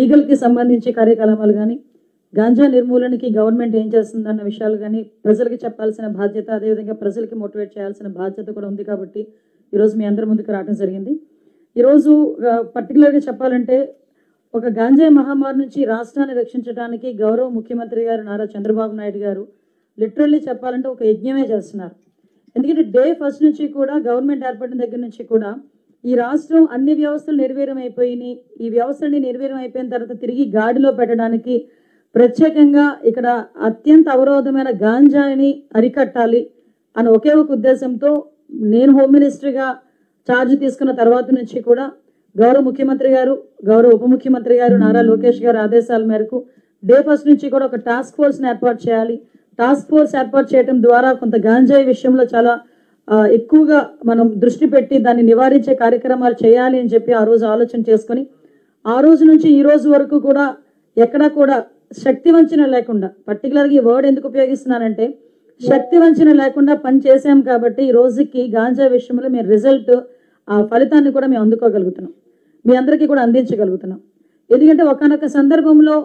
ఈగల్కి సంబంధించి కార్యకలాపాలు కానీ, గాంజా నిర్మూలనకి గవర్నమెంట్ ఏం చేస్తుందన్న విషయాలు కానీ ప్రజలకి చెప్పాల్సిన బాధ్యత, అదేవిధంగా ప్రజలకి మోటివేట్ చేయాల్సిన బాధ్యత కూడా ఉంది. కాబట్టి ఈరోజు మీ అందరి ముందుకు రావడం జరిగింది. ఈరోజు పర్టికులర్గా చెప్పాలంటే ఒక గాంజా మహమ్మారి నుంచి రాష్ట్రాన్ని రక్షించడానికి గౌరవ ముఖ్యమంత్రి గారు నారా చంద్రబాబు నాయుడు గారు లిటరల్లీ చెప్పాలంటే ఒక యజ్ఞమే చేస్తున్నారు. ఎందుకంటే డే ఫస్ట్ నుంచి కూడా గవర్నమెంట్ ఏర్పడిన దగ్గర నుంచి కూడా ఈ రాష్ట్రం అన్ని వ్యవస్థలు నిర్వీర్యం అయిపోయినాయి. ఈ వ్యవస్థని నిర్వీర్యం అయిపోయిన తర్వాత తిరిగి గాడిలో పెట్టడానికి ప్రత్యేకంగా ఇక్కడ అత్యంత అవరోధమైన గాంజాని అరికట్టాలి అని ఒకే ఒక ఉద్దేశంతో నేను హోమ్ మినిస్టర్గా ఛార్జ్ తీసుకున్న తర్వాత నుంచి కూడా గౌరవ ముఖ్యమంత్రి గారు, గౌరవ ఉప ముఖ్యమంత్రి గారు నారా లోకేష్ గారు ఆదేశాల మేరకు డే ఫస్ట్ నుంచి కూడా ఒక టాస్క్ ఫోర్స్ని ఏర్పాటు చేయాలి. టాస్క్ ఫోర్స్ ఏర్పాటు చేయడం ద్వారా కొంత గాంజాయి విషయంలో చాలా ఎక్కువగా మనం దృష్టి పెట్టి దాన్ని నివారించే కార్యక్రమాలు చేయాలి అని చెప్పి ఆ రోజు ఆలోచన చేసుకొని ఆ రోజు నుంచి ఈ రోజు వరకు కూడా ఎక్కడా కూడా శక్తి వంచన లేకుండా, పర్టికులర్గా ఈ వర్డ్ ఎందుకు ఉపయోగిస్తున్నానంటే శక్తి వంచన లేకుండా పని చేసాం కాబట్టి ఈ రోజుకి గాంజా విషయంలో మేము రిజల్ట్ ఆ ఫలితాన్ని కూడా మేము అందుకోగలుగుతున్నాం, మీ అందరికీ కూడా అందించగలుగుతున్నాం. ఎందుకంటే ఒకనొక సందర్భంలో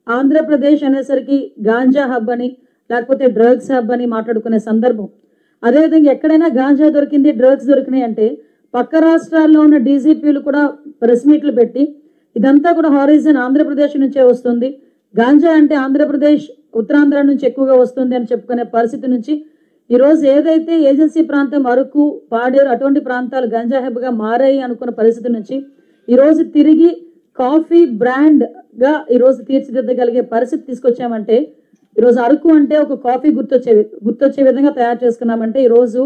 ఆంధ్రప్రదేశ్ అనేసరికి గాంజా హబ్ అని లేకపోతే డ్రగ్స్ హబ్ అని మాట్లాడుకునే సందర్భం. అదేవిధంగా ఎక్కడైనా గాంజా దొరికింది, డ్రగ్స్ దొరికినాయి అంటే పక్క రాష్ట్రాల్లో ఉన్న డీజీపీలు కూడా ప్రెస్ మీట్లు పెట్టి ఇదంతా కూడా హారిజన్ ఆంధ్రప్రదేశ్ నుంచే వస్తుంది, గాంజా అంటే ఆంధ్రప్రదేశ్ ఉత్తరాంధ్ర నుంచి ఎక్కువగా వస్తుంది అని చెప్పుకునే పరిస్థితి నుంచి ఈరోజు ఏదైతే ఏజెన్సీ ప్రాంతం అరకు, పాడేరు అటువంటి ప్రాంతాలు గంజా హబ్గా మారాయి అనుకున్న పరిస్థితి నుంచి ఈరోజు తిరిగి కాఫీ బ్రాండ్గా ఈరోజు తీర్చిదిద్దగలిగే పరిస్థితి తీసుకొచ్చామంటే ఈరోజు అరకు అంటే ఒక కాఫీ గుర్తొచ్చే విధంగా తయారు చేసుకున్నామంటే ఈరోజు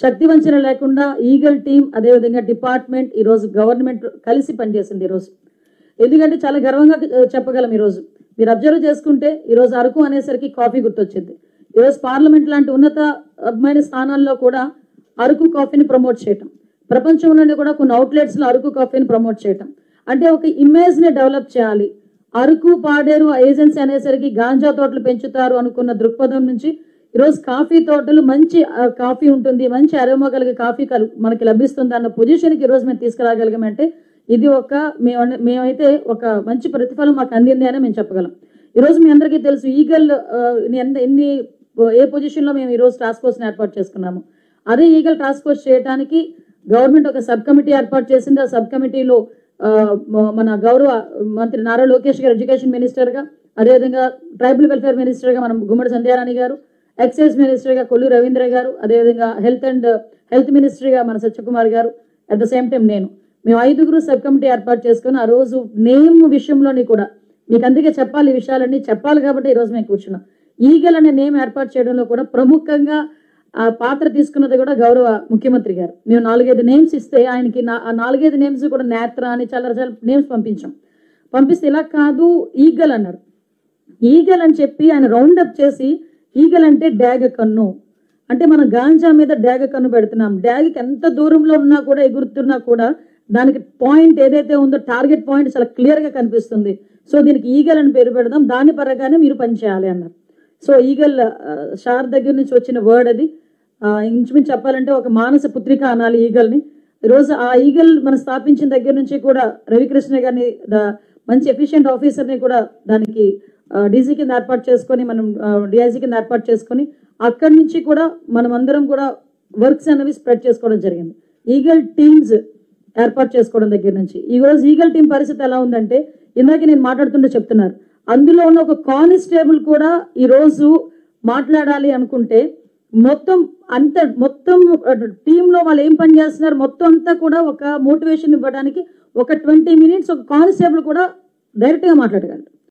శక్తి వంచన లేకుండా ఈగల్ టీం అదేవిధంగా డిపార్ట్మెంట్ ఈరోజు గవర్నమెంట్ కలిసి పనిచేసింది ఈరోజు. ఎందుకంటే చాలా గర్వంగా చెప్పగలం. ఈరోజు మీరు అబ్జర్వ్ చేసుకుంటే ఈరోజు అరకు అనేసరికి కాఫీ గుర్తొచ్చింది. ఈరోజు పార్లమెంట్ లాంటి ఉన్నతమైన స్థానాల్లో కూడా అరకు కాఫీని ప్రమోట్ చేయటం, ప్రపంచంలోనే కూడా కొన్ని అవుట్లెట్స్లో అరకు కాఫీని ప్రమోట్ చేయటం అంటే ఒక ఇమేజ్ని డెవలప్ చేయాలి. అరకు, పాడేరు ఏజెన్సీ అనేసరికి గాంజా తోటలు పెంచుతారు అనుకున్న దృక్పథం నుంచి ఈరోజు కాఫీ తోటలు మంచి కాఫీ ఉంటుంది, మంచి అరోమా కలిగే కాఫీ మనకి లభిస్తుంది అన్న పొజిషన్కి ఈరోజు మేము తీసుకురాగలిగామంటే ఇది మేమైతే ఒక మంచి ప్రతిఫలం మాకు అందింది అని మేము చెప్పగలం. ఈరోజు మీ అందరికీ తెలుసు ఈగల్ ఏ పొజిషన్లో మేము ఈరోజు టాస్క్ ఫోర్స్ని ఏర్పాటు చేసుకున్నాము. అదే ఈగల్ టాస్క్ ఫోర్స్ చేయడానికి గవర్నమెంట్ ఒక సబ్ కమిటీ ఏర్పాటు చేసింది. ఆ సబ్ కమిటీలో మన గౌరవ మంత్రి నారా లోకేష్ గారు ఎడ్యుకేషన్ మినిస్టర్గా, అదేవిధంగా ట్రైబల్ వెల్ఫేర్ మినిస్టర్గా మనం గుమ్మడి సంధ్యారాణి గారు, ఎక్సైజ్ మినిస్టర్గా కొల్లు రవీంద్ర గారు, అదేవిధంగా హెల్త్ మినిస్టర్గా మన సత్యకుమార్ గారు, అట్ ద సేమ్ టైం మేము 5గురు సబ్ కమిటీ ఏర్పాటు చేసుకుని ఆ రోజు నేమ్ విషయంలోని కూడా మీకు అందుకే చెప్పాలి, ఈ విషయాలన్నీ చెప్పాలి కాబట్టి ఈరోజు మేము కూర్చున్నాం. ఈగల్ అనే నేమ్ ఏర్పాటు చేయడంలో కూడా ప్రముఖంగా ఆ పాత్ర తీసుకున్నది కూడా గౌరవ ముఖ్యమంత్రి గారు. మేము 4-5 నేమ్స్ ఇస్తే ఆయనకి ఆ 4-5 నేమ్స్ కూడా నేత్ర అని చాలా నేమ్స్ పంపిస్తే ఇలా కాదు ఈగల్ అన్నారు. ఈగల్ అని చెప్పి ఆయన రౌండప్ చేసి ఈగల్ అంటే డాగ కన్ను అంటే మనం గాంజా మీద డాగ కన్ను పెడుతున్నాం. డాగకి ఎంత దూరంలో ఉన్నా కూడా ఎగురుతున్నా కూడా దానికి పాయింట్ ఏదైతే ఉందో టార్గెట్ పాయింట్ చాలా క్లియర్గా కనిపిస్తుంది. సో దీనికి ఈగల్ అని పేరు పెడదాం, దాని పరంగానే మీరు పనిచేయాలి అన్నారు. సో ఈగల్ షార్ దగ్గర నుంచి వచ్చిన వర్డ్ అది. ఇంచుమించు చెప్పాలంటే ఒక మానస పుత్రిక అనాలి ఈగల్ని. ఈరోజు ఆ ఈగల్ మనం స్థాపించిన దగ్గర నుంచి కూడా రవికృష్ణ గారిని మంచి ఎఫిషియెంట్ ఆఫీసర్ని కూడా దానికి డీజీ కింద ఏర్పాటు చేసుకొని మనం డిఐజీ కింద ఏర్పాటు చేసుకొని అక్కడి నుంచి కూడా మనం అందరం కూడా వర్క్స్ అనేవి స్ప్రెడ్ చేసుకోవడం జరిగింది. ఈగల్ టీమ్స్ ఏర్పాటు చేసుకోవడం దగ్గర నుంచి ఈరోజు ఈగల్ టీం పరిస్థితి ఎలా ఉందంటే ఇందాక నేను మాట్లాడుతుంటే చెప్తున్నారు, అందులో ఉన్న ఒక కానిస్టేబుల్ కూడా ఈరోజు మాట్లాడాలి అనుకుంటే మొత్తం టీంలో వాళ్ళు ఏం పని చేస్తున్నారు మొత్తం అంతా కూడా ఒక మోటివేషన్ ఇవ్వడానికి ఒక 20 minutes ఒక కానిస్టేబుల్ కూడా డైరెక్ట్గా మాట్లాడగలరు.